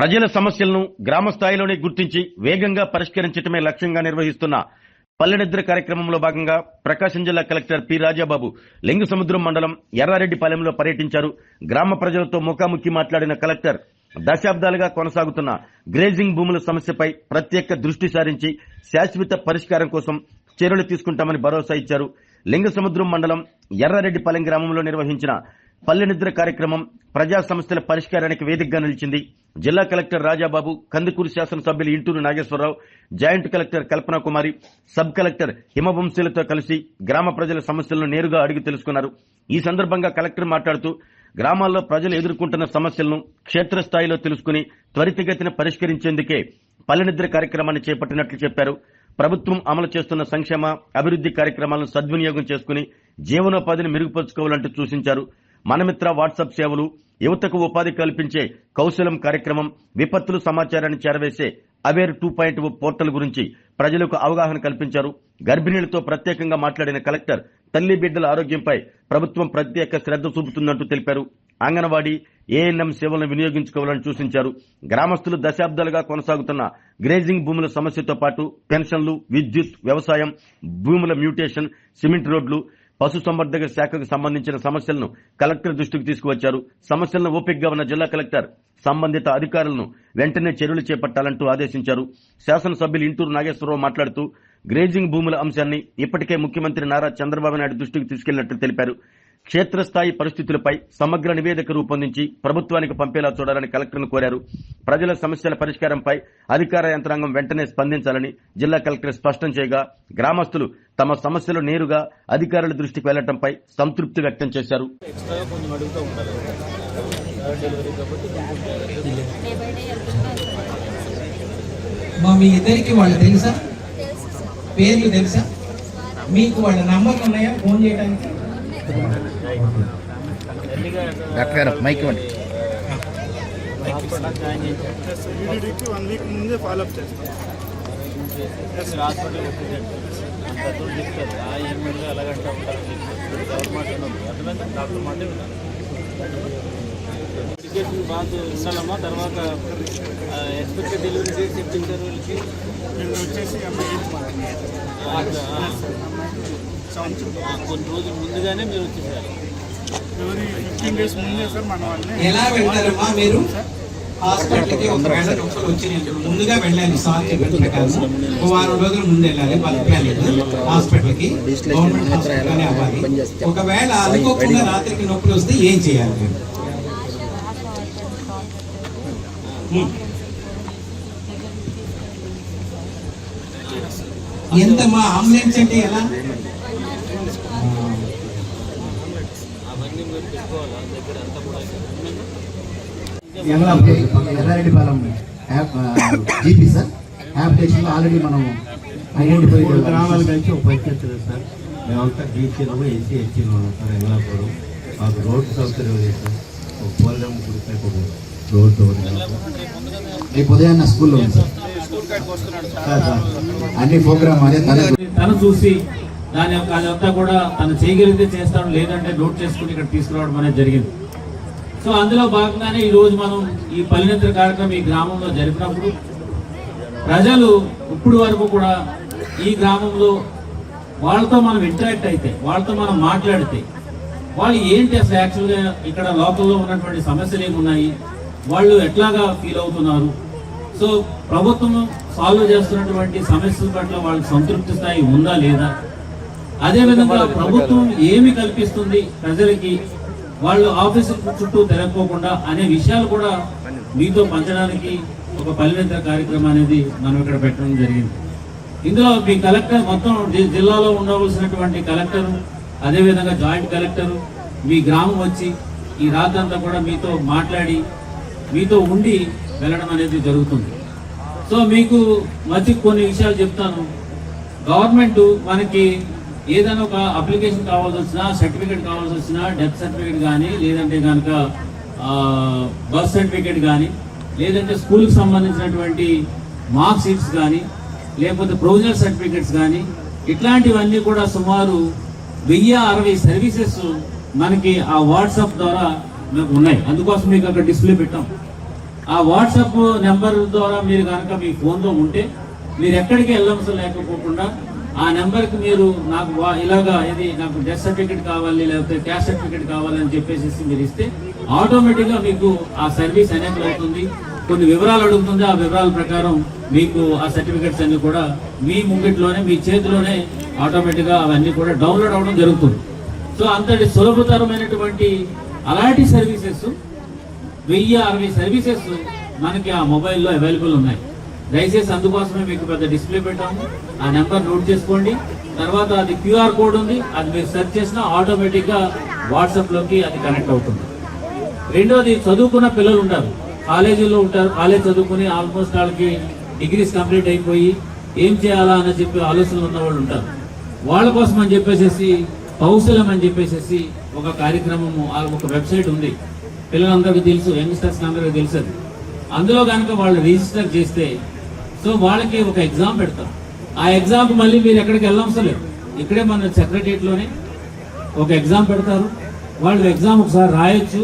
ప్రజల సమస్యలను గ్రామ స్థాయిలోనే గుర్తించి వేగంగా పరిష్కరించడమే లక్ష్యంగా నిర్వహిస్తున్న పల్లెనిద్ర కార్యక్రమంలో భాగంగా ప్రకాశం జిల్లా కలెక్టర్ పి రాజాబాబు లింగసముద్రం మండలం ఎర్రారెడ్డిపాలెంలో పర్యటించారు. గ్రామ ప్రజలతో ముఖాముఖి మాట్లాడిన కలెక్టర్ దశాబ్దాలుగా కొనసాగుతున్న గ్రేజింగ్ భూముల సమస్యపై ప్రత్యేక దృష్టి సారించి శాశ్వత పరిష్కారం కోసం చర్యలు తీసుకుంటామని భరోసా ఇచ్చారు. లింగసముద్రం మండలం ఎర్రారెడ్డిపాలెం గ్రామంలో నిర్వహించిన పల్లెనిద్ర కార్యక్రమం ప్రజా సమస్యల పరిష్కారానికి వేదికగా నిలిచింది. జిల్లా కలెక్టర్ రాజాబాబు, కందుకూరు శాసనసభ్యులు ఇంటూరు నాగేశ్వరరావు, జాయింట్ కలెక్టర్ కల్పనా కుమారి, సబ్ కలెక్టర్ హిమవంశీలతో కలిసి గ్రామ ప్రజల సమస్యలను నేరుగా అడిగి తెలుసుకున్నారు. ఈ సందర్భంగా కలెక్టర్ మాట్లాడుతూ గ్రామాల్లో ప్రజలు ఎదుర్కొంటున్న సమస్యలను క్షేత్రస్థాయిలో తెలుసుకుని త్వరితగతిన పరిష్కరించేందుకే పల్లెనిద్ర కార్యక్రమాన్ని చేపట్టినట్లు చెప్పారు. ప్రభుత్వం అమలు చేస్తున్న సంక్షేమ అభివృద్ధి కార్యక్రమాలను సద్వినియోగం చేసుకుని జీవనోపాధిని మెరుగుపరుచుకోవాలంటూ సూచించారు. మనమిత్ర వాట్సాప్ సేవలు, యువతకు ఉపాధి కల్పించే కౌశలం కార్యక్రమం, విపత్తులు సమాచారాన్ని చేరవేసే అవేర్ 2.0 పోర్టల్ గురించి ప్రజలకు అవగాహన కల్పించారు. గర్భిణీలతో ప్రత్యేకంగా మాట్లాడిన కలెక్టర్ తల్లి బిడ్డల ఆరోగ్యంపై ప్రభుత్వం ప్రత్యేక శ్రద్ధ చూపుతుందంటూ తెలిపారు. అంగన్వాడీ, ఏఎన్ఎం సేవలను వినియోగించుకోవాలని సూచించారు. గ్రామస్తులు దశాబ్దాలుగా కొనసాగుతున్న గ్రేజింగ్ భూముల సమస్యతో పాటు పెన్షన్లు, విద్యుత్, వ్యవసాయం, భూముల మ్యూటేషన్, సిమెంట్ రోడ్లు, పశుసంవర్ధక శాఖకు సంబంధించిన సమస్యలను కలెక్టర్ దృష్టికి తీసుకువచ్చారు. సమస్యలను ఓపికగా ఉన్న జిల్లా కలెక్టర్ సంబంధిత అధికారులను వెంటనే చర్యలు చేపట్టాలంటూ ఆదేశించారు. శాసనసభ్యులు ఇంటూరు నాగేశ్వరరావు మాట్లాడుతూ గ్రేజింగ్ భూముల అంశాన్ని ఇప్పటికే ముఖ్యమంత్రి నారా చంద్రబాబు నాయుడు దృష్టికి తీసుకెళ్లినట్లు తెలిపారు. క్షేత్రస్థాయి పరిస్థితులపై సమగ్ర నివేదిక రూపొందించి ప్రభుత్వానికి పంపేలా చూడాలని కలెక్టర్ను కోరారు. ప్రజల సమస్యల పరిష్కారంపై అధికార యంత్రాంగం వెంటనే స్పందించాలని జిల్లా కలెక్టర్ స్పష్టం చేయగా గ్రామస్తులు తమ సమస్యలు నేరుగా అధికారుల దృష్టికి వెళ్లడంపై సంతృప్తి వ్యక్తం చేశారు. మీ ఇద్దరికి వాళ్ళు తెలుసా? పేర్లు తెలుసా మీకు? వాళ్ళ నంబర్లు ఉన్నాయా ఫోన్ చేయడానికి? డాక్టర్ గారు మైక్ ఇవ్వండి. వన్ వీక్ ముందే ఫాలోఅప్ చేస్తాం. మెడికేషన్ బాగా ఇస్తామా? తర్వాత ఎక్స్పెక్టెడ్ డెలివరీ డేట్ చెప్పించారు వీళ్ళకి. వీళ్ళు వచ్చేసి కొన్ని రోజులు ముందుగానే మీరు వచ్చేసారు. 15 days ముందే సార్ మన వాళ్ళని. ఎలా వెళ్తారమ్మా మీరు హాస్పిటల్కి? ఒకవేళ నొప్పులు వచ్చినట్టు ముందుగా వెళ్ళాలి. సార్ చెప్పిన ప్రకారం ఒక వారం రోజుల ముందు వెళ్ళాలి. హాస్పిటల్కి గవర్నమెంట్ హాస్పిటల్లోనే అవ్వాలి. ఒకవేళ అనుకోకుండా రాత్రికి నొప్పులు వస్తే ఏం చేయాలి? ఎంతమ్మా అంబులెన్స్ అంటే ఎలా? ఎర్రారెడ్డిపాలెం జీపీ సార్ అప్లికేషన్ ఆల్రెడీ మనం ఐడెంటిఫై గ్రామాలు కలిసి ఒక పరిస్థితి సార్. మేమంతా బీసీలో ఎస్సీ ఎస్టీలో ఉన్నాం సార్. ఎంగళాపురం మాకు రోడ్డు సౌకర్యం లేదు సార్. ఒక పోలరం గుడిపై రోడ్డు రేపు ఉదయాన్న స్కూల్లో ఉంది సార్. అన్ని ప్రోగ్రామ్ అదే తను చూసి దాని యొక్క అదంతా కూడా తను చేయగలిగితే చేస్తాడు, లేదంటే నోట్ చేసుకుని ఇక్కడ తీసుకురావడం అనేది జరిగింది. సో అందులో భాగంగానే ఈరోజు మనం ఈ పల్లెనిద్ర కార్యక్రమం ఈ గ్రామంలో జరిపినప్పుడు ప్రజలు ఇప్పుడు వరకు కూడా ఈ గ్రామంలో వాళ్ళతో మనం ఇంటరాక్ట్ అయితే, వాళ్ళతో మనం మాట్లాడితే వాళ్ళు ఏంటి అసలు యాక్చువల్గా ఇక్కడ లోకల్లో ఉన్నటువంటి సమస్యలు ఏమున్నాయి, వాళ్ళు ఎట్లాగా ఫీల్ అవుతున్నారు, సో ప్రభుత్వం సాల్వ్ చేస్తున్నటువంటి సమస్యల పట్ల వాళ్ళకి సంతృప్తి స్థాయి ఉందా లేదా, అదేవిధంగా ప్రభుత్వం ఏమి కల్పిస్తుంది ప్రజలకి, వాళ్ళు ఆఫీసు చుట్టూ తిరగకోకుండా అనే విషయాలు కూడా మీతో పంచడానికి ఒక పల్లెనిద్ర కార్యక్రమం అనేది మనం ఇక్కడ పెట్టడం జరిగింది. ఇందులో మీ కలెక్టర్ మొత్తం జిల్లాలో ఉండవలసినటువంటి కలెక్టరు, అదేవిధంగా జాయింట్ కలెక్టరు మీ గ్రామం వచ్చి ఈ రాత్రంతా కూడా మీతో మాట్లాడి మీతో ఉండి వెళ్ళడం అనేది జరుగుతుంది. సో మీకు మంచి కొన్ని విషయాలు చెప్తాను. గవర్నమెంట్ మనకి ఏదైనా ఒక అప్లికేషన్ కావాల్సి వచ్చినా, సర్టిఫికేట్ కావాల్సి వచ్చినా, డెత్ సర్టిఫికేట్ కానీ, లేదంటే కనుక బర్త్ సర్టిఫికేట్ కానీ, లేదంటే స్కూల్కి సంబంధించినటువంటి మార్క్ షీట్స్ కానీ, లేకపోతే ప్రొవిజనల్ సర్టిఫికేట్స్ కానీ, ఇట్లాంటివన్నీ కూడా సుమారు 1060 సర్వీసెస్ మనకి ఆ వాట్సాప్ ద్వారా మీకు ఉన్నాయి. అందుకోసం మీకు అక్కడ డిస్ప్లే పెట్టాం. ఆ వాట్సాప్ నెంబర్ ద్వారా మీరు కనుక మీ ఫోన్లో ఉంటే మీరు ఎక్కడికి వెళ్ళవలసిన లేకపోకుండా ఆ నెంబర్కి మీరు నాకు ఇలాగా ఇది నాకు డెత్ సర్టిఫికేట్ కావాలి లేకపోతే క్యాస్ట్ సర్టిఫికేట్ కావాలని చెప్పేసి మీరు ఇస్తే ఆటోమేటిక్గా మీకు ఆ సర్వీస్ ఎనేబుల్ అవుతుంది. కొన్ని వివరాలు అడుగుతుంది, ఆ వివరాల ప్రకారం మీకు ఆ సర్టిఫికేట్స్ అన్ని కూడా మీ ముంగిట్లోనే మీ చేతిలోనే ఆటోమేటిక్గా అవన్నీ కూడా డౌన్లోడ్ అవ్వడం జరుగుతుంది. సో అంతటి సులభతరమైనటువంటి అలాంటి సర్వీసెస్ 1060 సర్వీసెస్ మనకి ఆ మొబైల్లో అవైలబుల్ ఉన్నాయి. దయచేసి అందుకోసమే మీకు పెద్ద డిస్ప్లే పెట్టాము, ఆ నెంబర్ నోట్ చేసుకోండి. తర్వాత అది QR కోడ్ ఉంది, అది మీరు సెర్చ్ చేసినా ఆటోమేటిక్గా వాట్సాప్లోకి అది కనెక్ట్ అవుతుంది. రెండోది, చదువుకున్న పిల్లలు ఉంటారు, కాలేజీలో ఉంటారు, కాలేజ్ చదువుకుని ఆల్మోస్ట్ వాళ్ళకి డిగ్రీస్ కంప్లీట్ అయిపోయి ఏం చేయాలా అని చెప్పి ఆలోచనలు ఉన్న వాళ్ళు ఉంటారు. వాళ్ళ కోసం అని చెప్పేసి కౌశలం అని చెప్పేసి ఒక కార్యక్రమము, ఒక వెబ్సైట్ ఉంది, పిల్లలందరికీ తెలుసు, యంగ్స్టర్స్ అందరికీ తెలుసు. అది అందులో కనుక వాళ్ళు రిజిస్టర్ చేస్తే సో వాళ్ళకి ఒక ఎగ్జామ్ పెడతాం. ఆ ఎగ్జామ్కి మళ్ళీ మీరు ఎక్కడికి వెళ్ళవసరం లేదు, ఇక్కడే మన సెక్రటరియట్లోనే ఒక ఎగ్జామ్ పెడతారు. వాళ్ళు ఎగ్జామ్ ఒకసారి రాయొచ్చు,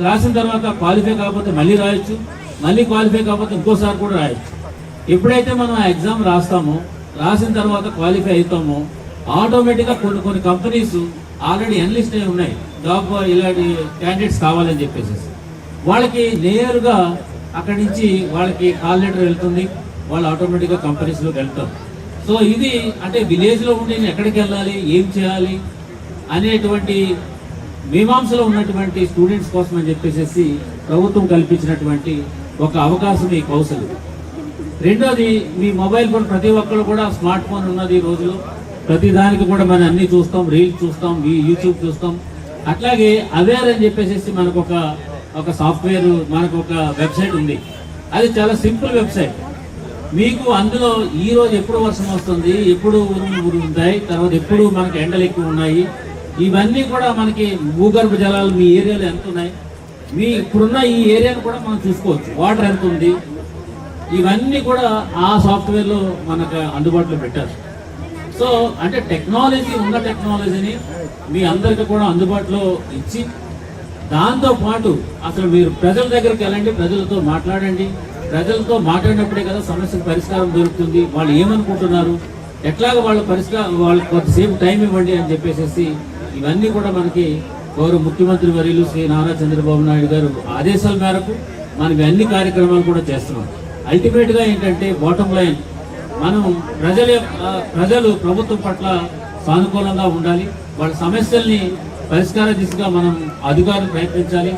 రాసిన తర్వాత క్వాలిఫై కాకపోతే మళ్ళీ రాయొచ్చు, మళ్ళీ క్వాలిఫై కాకపోతే ఇంకోసారి కూడా రాయొచ్చు. ఎప్పుడైతే మనం ఆ ఎగ్జామ్ రాస్తామో, రాసిన తర్వాత క్వాలిఫై అవుతామో ఆటోమేటిక్గా కొన్ని కంపెనీస్ ఆల్రెడీ ఎన్లిస్ట్ అయి ఉన్నాయి, జాబ్ ఇలాంటి క్యాండిడేట్స్ కావాలని చెప్పేసి వాళ్ళకి నేరుగా అక్కడి నుంచి వాళ్ళకి కాల్ లెటర్ వెళ్తుంది, వాళ్ళు ఆటోమేటిక్గా కంపెనీస్లోకి వెళ్తారు. సో ఇది అంటే విలేజ్లో ఉండి ఎక్కడికి వెళ్ళాలి, ఏం చేయాలి అనేటువంటి మీమాంసలో ఉన్నటువంటి స్టూడెంట్స్ కోసం అని చెప్పేసి ప్రభుత్వం కల్పించినటువంటి ఒక అవకాశం ఈ కౌశలం. రెండోది, మీ మొబైల్ ఫోన్ ప్రతి ఒక్కరు కూడా స్మార్ట్ ఫోన్ ఉన్నది ఈ రోజులో. ప్రతి దానికి కూడా మనం అన్ని చూస్తాం, రీల్స్ చూస్తాం, యూట్యూబ్ చూస్తాం. అట్లాగే అవేర్ అని చెప్పేసి మనకు ఒక సాఫ్ట్వేర్, మనకు ఒక వెబ్సైట్ ఉంది. అది చాలా సింపుల్ వెబ్సైట్. మీకు అందులో ఈ రోజు ఎప్పుడు వర్షం వస్తుంది, ఎప్పుడు ఉంటాయి, తర్వాత ఎప్పుడు మనకి ఎండలు ఎక్కువ ఉన్నాయి, ఇవన్నీ కూడా మనకి భూగర్భ జలాలు మీ ఏరియాలో ఎంత ఉన్నాయి, మీ ఇప్పుడున్న ఈ ఏరియాను కూడా మనం చూసుకోవచ్చు, వాటర్ ఎంత ఉంది, ఇవన్నీ కూడా ఆ సాఫ్ట్వేర్లో మనకు అందుబాటులో పెట్టారు. సో అంటే టెక్నాలజీ, ఉన్న టెక్నాలజీని మీ అందరికీ కూడా అందుబాటులో ఇచ్చి, దాంతో పాటు అసలు మీరు ప్రజల దగ్గరికి వెళ్ళండి, ప్రజలతో మాట్లాడండి. ప్రజలతో మాట్లాడినప్పుడే కదా సమస్యకు పరిష్కారం దొరుకుతుంది. వాళ్ళు ఏమనుకుంటున్నారు, ఎట్లాగా వాళ్ళ పరిష్కారం, వాళ్ళకి కొంతసేపు టైం ఇవ్వండి అని చెప్పేసి ఇవన్నీ కూడా మనకి గౌరవ ముఖ్యమంత్రి వర్యులు శ్రీ నారా చంద్రబాబు నాయుడు గారు ఆదేశాల మేరకు మనం అన్ని కార్యక్రమాలు కూడా చేస్తున్నాం. అల్టిమేట్గా ఏంటంటే బాటమ్ లైన్, మనం ప్రజలు ప్రభుత్వం పట్ల సానుకూలంగా ఉండాలి. వాళ్ళ సమస్యల్ని పరిష్కార దిశగా మనం అధికారులు ప్రయత్నించాలి.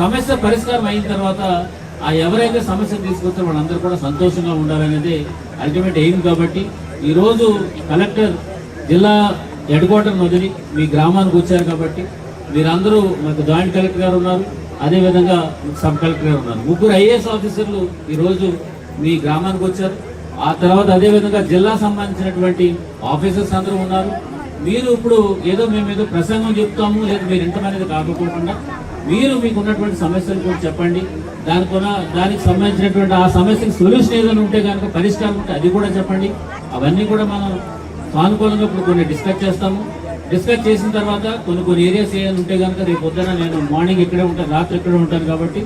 సమస్య పరిష్కారం అయిన తర్వాత ఆ ఎవరైతే సమస్యను తీసుకొచ్చారో వాళ్ళందరూ కూడా సంతోషంగా ఉండాలనేది అల్టిమేట్ ఎయిమ్. కాబట్టి ఈరోజు కలెక్టర్ జిల్లా హెడ్ క్వార్టర్ వదిలి మీ గ్రామానికి వచ్చారు. కాబట్టి మీరందరూ, మాకు జాయింట్ కలెక్టర్ గారు ఉన్నారు, అదేవిధంగా సబ్ కలెక్టర్ గారు ఉన్నారు, ముగ్గురు IAS ఆఫీసర్లు ఈరోజు మీ గ్రామానికి వచ్చారు. ఆ తర్వాత అదేవిధంగా జిల్లా సంబంధించినటువంటి ఆఫీసర్స్ అందరూ ఉన్నారు. మీరు ఇప్పుడు మేము ఏదో ప్రసంగం చెప్తాము లేదా మీరు ఇంతమంది కాకపోకుండా మీరు మీకు ఉన్నటువంటి సమస్యలు కూడా చెప్పండి. దానికి సంబంధించినటువంటి ఆ సమస్యకి సొల్యూషన్ ఏదైనా ఉంటే కనుక, పరిష్కారం ఉంటే అది కూడా చెప్పండి. అవన్నీ కూడా మనం సానుకూలంగా ఇప్పుడు కొన్ని డిస్కస్ చేస్తాము. డిస్కస్ చేసిన తర్వాత కొన్ని ఏరియాస్ ఏమైనా ఉంటే కనుక రేపు పొద్దున నేను మార్నింగ్ ఇక్కడే ఉంటాను, రాత్రి ఇక్కడే ఉంటాను. కాబట్టి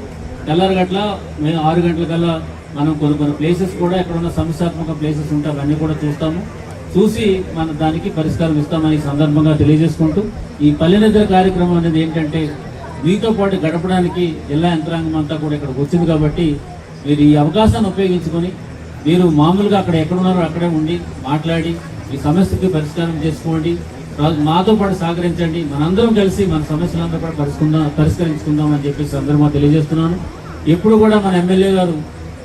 తెల్లారగట్ల మేము 6 గంటలకల్లా మనం కొన్ని ప్లేసెస్ కూడా ఎక్కడ ఉన్న సమస్యాత్మక ప్లేసెస్ ఉంటే అవన్నీ కూడా చూసి మనం దానికి పరిష్కారం ఇస్తామని ఈ సందర్భంగా తెలియజేసుకుంటూ, ఈ పల్లెనిద్ర కార్యక్రమం అనేది ఏంటంటే మీతో పాటు గడపడానికి జిల్లా యంత్రాంగం అంతా కూడా ఇక్కడికి వచ్చింది. కాబట్టి మీరు ఈ అవకాశాన్ని ఉపయోగించుకొని మీరు మామూలుగా అక్కడ ఎక్కడున్నారో అక్కడే ఉండి మాట్లాడి ఈ సమస్యకి పరిష్కారం చేసుకోండి, మాతో పాటు సహకరించండి. మనందరం కలిసి మన సమస్యలందరూ కూడా పరిష్కరించుకుందాం అని చెప్పేసి అందరూ తెలియజేస్తున్నాను. ఎప్పుడు కూడా మన ఎమ్మెల్యే గారు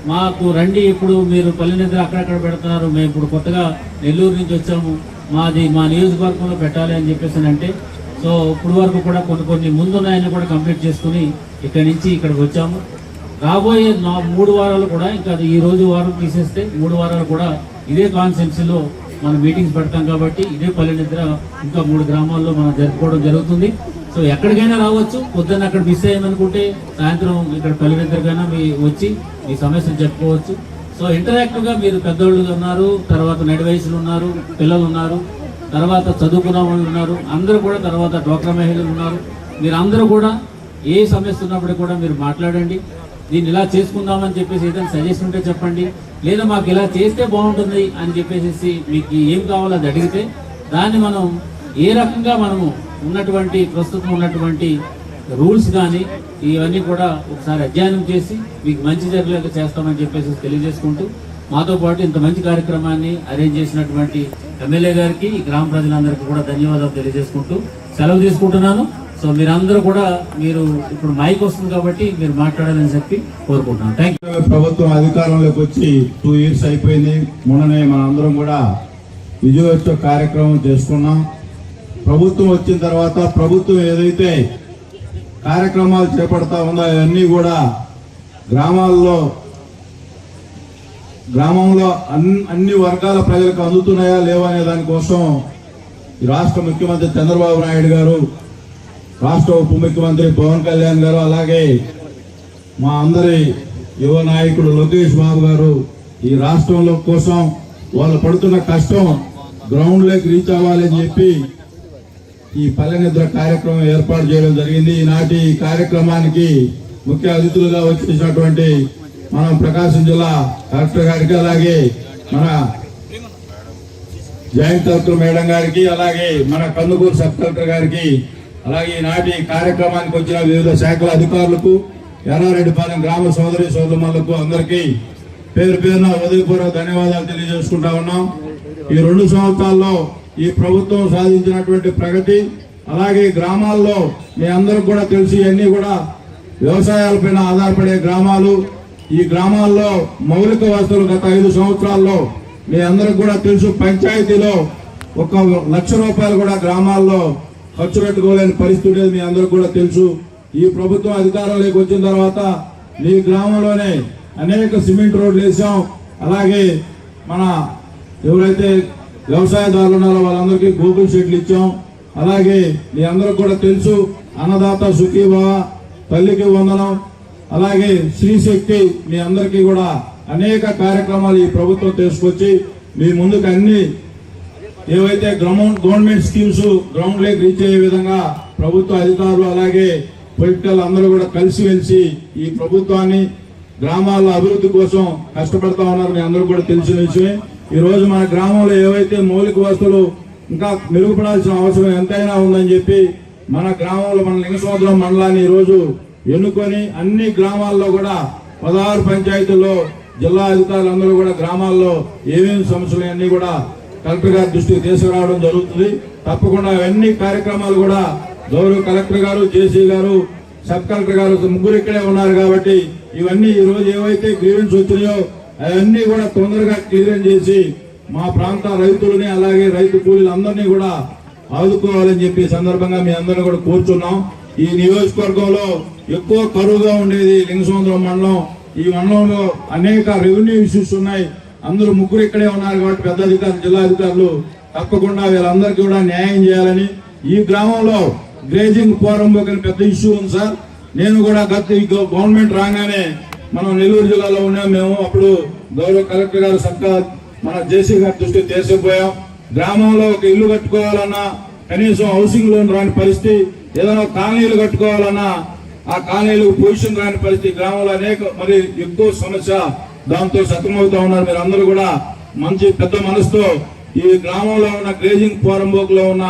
మాకు రండి, ఇప్పుడు మీరు పల్లెనిద్ర అక్కడక్కడ పెడుతున్నారు, మేము ఇప్పుడు కొత్తగా నెల్లూరు నుంచి వచ్చాము, మా నియోజకవర్గంలో పెట్టాలి అని చెప్పేసి అంటే, సో ఇప్పుడు వరకు కూడా కొన్ని ముందున్నాయని కూడా కంప్లీట్ చేసుకుని ఇక్కడి నుంచి ఇక్కడికి వచ్చాము. రాబోయే 3 వారాలు కూడా, ఇంకా ఈ రోజు వారం తీసేస్తే 3 వారాలు కూడా ఇదే కాన్స్టిట్యున్సీలో మనం మీటింగ్స్ పెడతాం. కాబట్టి ఇదే పల్లెనిద్ర ఇంకా 3 గ్రామాల్లో మనం జరుపుకోవడం జరుగుతుంది. సో ఎక్కడికైనా రావచ్చు, పొద్దున్న అక్కడ మిస్ అయ్యామనుకుంటే సాయంత్రం ఇక్కడ పల్లెనిద్రకైనా వచ్చి మీ సమస్యలు చెప్పుకోవచ్చు. సో ఇంటరాక్టివ్గా మీరు పెద్దోళ్ళు ఉన్నారు, తర్వాత నడి వయసులు ఉన్నారు, పిల్లలు ఉన్నారు, తర్వాత చదువుకున్న వాళ్ళు ఉన్నారు, అందరూ కూడా, తర్వాత డ్వాక్రా మహిళలు ఉన్నారు. మీరు అందరూ కూడా ఏ సమస్య ఉన్నప్పుడు కూడా మీరు మాట్లాడండి. దీన్ని ఇలా చేసుకుందామని చెప్పేసి ఏదైనా సజెషన్ ఉంటే చెప్పండి, లేదా మాకు ఇలా చేస్తే బాగుంటుంది అని చెప్పేసి మీకు ఏం కావాలో అది అడిగితే దాన్ని మనం ఏ రకంగా మనము ఉన్నటువంటి ప్రస్తుతం ఉన్నటువంటి రూల్స్ కానీ ఇవన్నీ కూడా ఒకసారి అధ్యయనం చేసి మీకు మంచి జరిగేలా చేస్తామని చెప్పేసి తెలియజేసుకుంటూ, మాతో పాటు ఇంత మంచి కార్యక్రమాన్ని అరేంజ్ చేసినటువంటి ఎమ్మెల్యే గారికి, ఈ గ్రామ ప్రజలందరికీ కూడా ధన్యవాదాలు తెలియజేసుకుంటూ సెలవు తీసుకుంటున్నాను. సో మీరందరూ కూడా మీరు ఇప్పుడు మైక్ వస్తుంది కాబట్టి మీరు మాట్లాడాలని చెప్పి కోరుకుంటున్నాను. Thank you. ప్రభుత్వం అధికారంలోకి వచ్చి 2 years అయిపోయింది. మొన్ననే మనందరం కూడా విజయోత్సవ కార్యక్రమం చేసుకున్నాం. ప్రభుత్వం వచ్చిన తర్వాత ప్రభుత్వం ఏదైతే కార్యక్రమాలు చేపడతా ఉందో అవన్నీ కూడా గ్రామంలో అన్ని వర్గాల ప్రజలకు అందుతున్నాయా లేవా అనే దానికోసం ఈ రాష్ట్ర ముఖ్యమంత్రి చంద్రబాబు నాయుడు గారు, రాష్ట్ర ఉప ముఖ్యమంత్రి పవన్ కళ్యాణ్ గారు, అలాగే మా అందరి యువ నాయకుడు లోకేష్ బాబు గారు ఈ రాష్ట్రంలో కోసం వాళ్ళు పడుతున్న కష్టం గ్రౌండ్లోకి రీచ్ అవ్వాలని చెప్పి ఈ పల్లెనిద్ర కార్యక్రమం ఏర్పాటు చేయడం జరిగింది. ఈనాటి ఈ కార్యక్రమానికి ముఖ్య అతిథులుగా వచ్చేసినటువంటి మన ప్రకాశం జిల్లా కలెక్టర్ గారికి, అలాగే మన జాయింట్ కలెక్టర్ మేడం గారికి, అలాగే మన కందుకూరు సబ్ కలెక్టర్ గారికి, అలాగే ఈనాటి కార్యక్రమానికి వచ్చిన వివిధ శాఖల అధికారులకు, ఎర్రారెడ్డిపాలెం గ్రామ సోదరి సోదరులకు అందరికీ పేరు పేరున హృదయపూర్వక ధన్యవాదాలు తెలియజేసుకుంటా ఉన్నాం. ఈ 2 సంవత్సరాల్లో ఈ ప్రభుత్వం సాధించినటువంటి ప్రగతి, అలాగే గ్రామాల్లో మీ అందరికి కూడా తెలిసి అన్ని కూడా వ్యవసాయాలపైన ఆధారపడే గ్రామాలు. ఈ గ్రామాల్లో మౌలిక వసతులు గత 5 సంవత్సరాల్లో మీ అందరికి కూడా తెలుసు, పంచాయతీలో 1 లక్ష రూపాయలు కూడా గ్రామాల్లో ఖర్చు పెట్టుకోలేని పరిస్థితి మీ అందరికి కూడా తెలుసు. ఈ ప్రభుత్వం అధికారంలోకి వచ్చిన తర్వాత మీ గ్రామంలోనే అనేక సిమెంట్ రోడ్లు వేసాం. అలాగే మన ఎవరైతే వ్యవసాయదారులు ఉన్నారో వాళ్ళందరికీ గూగుల్ షెడ్లు ఇచ్చాం. అలాగే మీ అందరికి కూడా తెలుసు, అన్నదాత సుఖీభవ, తల్లికి వందనం, అలాగే శ్రీశక్తి, మీ అందరికీ కూడా అనేక కార్యక్రమాలు ఈ ప్రభుత్వం తీసుకొచ్చి మీ ముందుకు అన్ని ఏవైతే government schemes ground lake reach అయ్యే విధంగా ప్రభుత్వ అధికారులు అలాగే పొలిటికల్ అందరూ కూడా కలిసి ఈ ప్రభుత్వాన్ని గ్రామాల అభివృద్ధి కోసం కష్టపడతా ఉన్నారు. మీ అందరూ కూడా తెలిసిన విషయమే. ఈ రోజు మన గ్రామంలో ఏవైతే మౌలిక వసతులు ఇంకా మెరుగుపడాల్సిన అవసరం ఎంతైనా ఉందని చెప్పి మన గ్రామంలో మన లింగసముద్రం మండలాన్ని ఈ రోజు ఎన్నుకొని అన్ని గ్రామాల్లో కూడా 16 పంచాయతీల్లో జిల్లా అధికారులందరూ కూడా గ్రామాల్లో ఏమేమి సమస్యలు అన్ని కూడా కలెక్టర్ గారి దృష్టికి తీసుకురావడం జరుగుతుంది. తప్పకుండా అవన్నీ కార్యక్రమాలు కూడా గౌరవ కలెక్టర్ గారు, జేసీ గారు, సబ్ కలెక్టర్ గారు ముగ్గురు ఇక్కడే ఉన్నారు కాబట్టి ఇవన్నీ ఈ రోజు ఏవైతే గ్రీవెన్స్ వచ్చినాయో అవన్నీ కూడా తొందరగా క్లియరెన్స్ చేసి మా ప్రాంత రైతులని అలాగే రైతు కూలీలందరినీ కూడా ఆదుకోవాలని చెప్పి సందర్భంగా మీ అందరినీ కూడా కోరుచున్నాం. ఈ నియోజకవర్గంలో ఎక్కువ కరువుగా ఉండేది లింగసముద్రం మండలం. ఈ మండలంలో అనేక రెవెన్యూ ఇష్యూస్ ఉన్నాయి. అందరూ ముగ్గురు ఇక్కడే ఉన్నారు కాబట్టి పెద్ద అధికారులు, జిల్లా అధికారులు తప్పకుండా వీళ్ళందరికీ కూడా న్యాయం చేయాలని. ఈ గ్రామంలో గ్రేజింగ్ పోరంబోక్ అని పెద్ద ఇష్యూ ఉంది సార్. నేను కూడా గత గవర్నమెంట్ రాగానే మనం నెల్లూరు జిల్లాలో ఉన్నాం. మేము అప్పుడు గౌరవ కలెక్టర్ గారు మన జేసీ గారి దృష్టికి తీసుకుపోయాం. గ్రామంలో ఒక ఇల్లు కట్టుకోవాలన్నా కనీసం హౌసింగ్ లోన్ రాని పరిస్థితి, ఏదైనా కాలనీలు కట్టుకోవాలన్నా ఆ కాలనీలకు పొజిషన్ రాని పరిస్థితి, గ్రామంలో అనేక మరి ఎక్కువ సమస్య, దాంతో సతమవుతా ఉన్నారు. మీరు అందరూ కూడా మంచి పెద్ద మనసుతో ఈ గ్రామంలో ఉన్న గ్రేజింగ్ పోరంబోక్ లో ఉన్న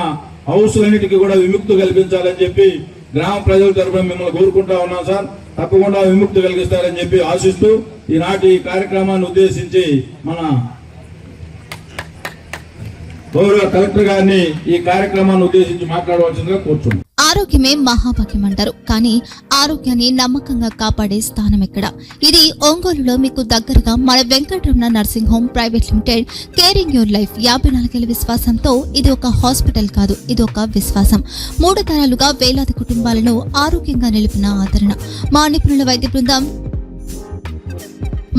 హౌస్లన్నిటికీ కూడా విముక్తి కల్పించాలని చెప్పి గ్రామ ప్రజల తరఫున మిమ్మల్ని కోరుకుంటా ఉన్నాం సార్. తప్పకుండా విముక్తి కలిగిస్తారని చెప్పి ఆశిస్తూ ఈనాటి కార్యక్రమాన్ని ఉద్దేశించి మన గౌరవ కలెక్టర్ గారిని ఈ కార్యక్రమాన్ని ఉద్దేశించి మాట్లాడవలసిందిగా కోరుతున్నాం. ఆరోగ్యమే మహాభాగ్యం అంటారు, కానీ ఆరోగ్యాన్ని నమ్మకంగా కాపాడే స్థానం ఎక్కడ? ఇది ఒంగోలులో మీకు దగ్గరగా మన Venkataramana nursing home private limited. Caring your life 54 ఏళ్ల విశ్వాసంతో ఇది ఒక హాస్పిటల్ కాదు, ఇది ఒక విశ్వాసం. 3 తరాలుగా వేలాది కుటుంబాలను ఆరోగ్యంగా నిలిపిన ఆదరణ. మా నిపుణుల వైద్య బృందం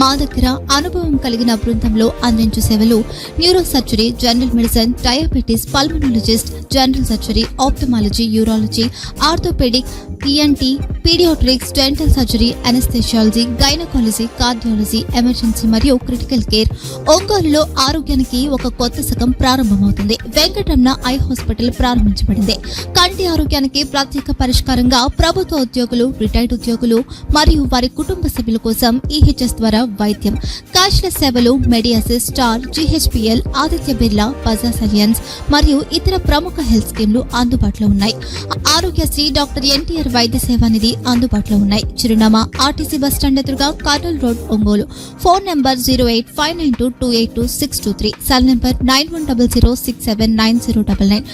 మా దగ్గర అనుభవం కలిగిన బృందంలో అందించే సేవలు neuro surgery, general medicine, diabetes, pulmonologist, general surgery, ophthalmology, urology, orthopaedic, ENT, paediatrics, dental surgery, anaesthesiology, gynaecology, cardiology, emergency మరియు క్రిటికల్ కేర్. ఒంగోలులో ఆరోగ్యానికి ఒక కొత్త శకం ప్రారంభమవుతుంది. వెంకటరమణ ఐ హాస్పిటల్ ప్రారంభించబడింది. కంటి ఆరోగ్యానికి ప్రత్యేక పరిష్కారంగా ప్రభుత్వ ఉద్యోగులు, రిటైర్డ్ ఉద్యోగులు మరియు వారి కుటుంబ సభ్యుల కోసం ఈహెచ్ఎస్ ద్వారా వైద్యం, క్యాష్లెస్ సేవలు, మెడియాసిస్, స్టార్, జీహెచ్పీఎల్, ఆదిత్య బిర్లా, బజాజ్ అలియన్స్ మరియు ఇతర ప్రముఖ హెల్త్ స్కీమ్లు అందుబాటులో ఉన్నాయి. ఆరోగ్యశ్రీ, డాక్టర్ ఎన్టీఆర్ వైద్య సేవా నిధి అందుబాటులో ఉన్నాయి. చిరునామా ఆర్టీసీ బస్టాండ్ ఎదురుగా, Kurnool road, Ongole. Phone number 08592282623, cell number 9100679099.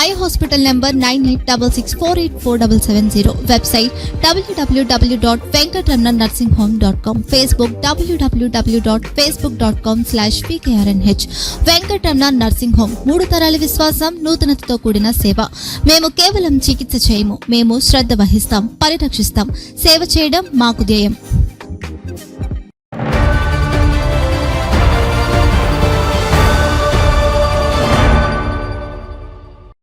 Eye hospital number 9866484770. Website www.venkatramannursing.com. Facebook www.facebook.com/pkrnh. Venkataramana nursing home, 3 తరాల విశ్వాసం, నూతనతతో కూడిన సేవ. మేము కేవలం చికిత్స చేయము, మేము శ్రద్ధ వహిస్తాం, పరిరక్షిస్తాం. సేవ చేయడం మాకు ధ్యేయం.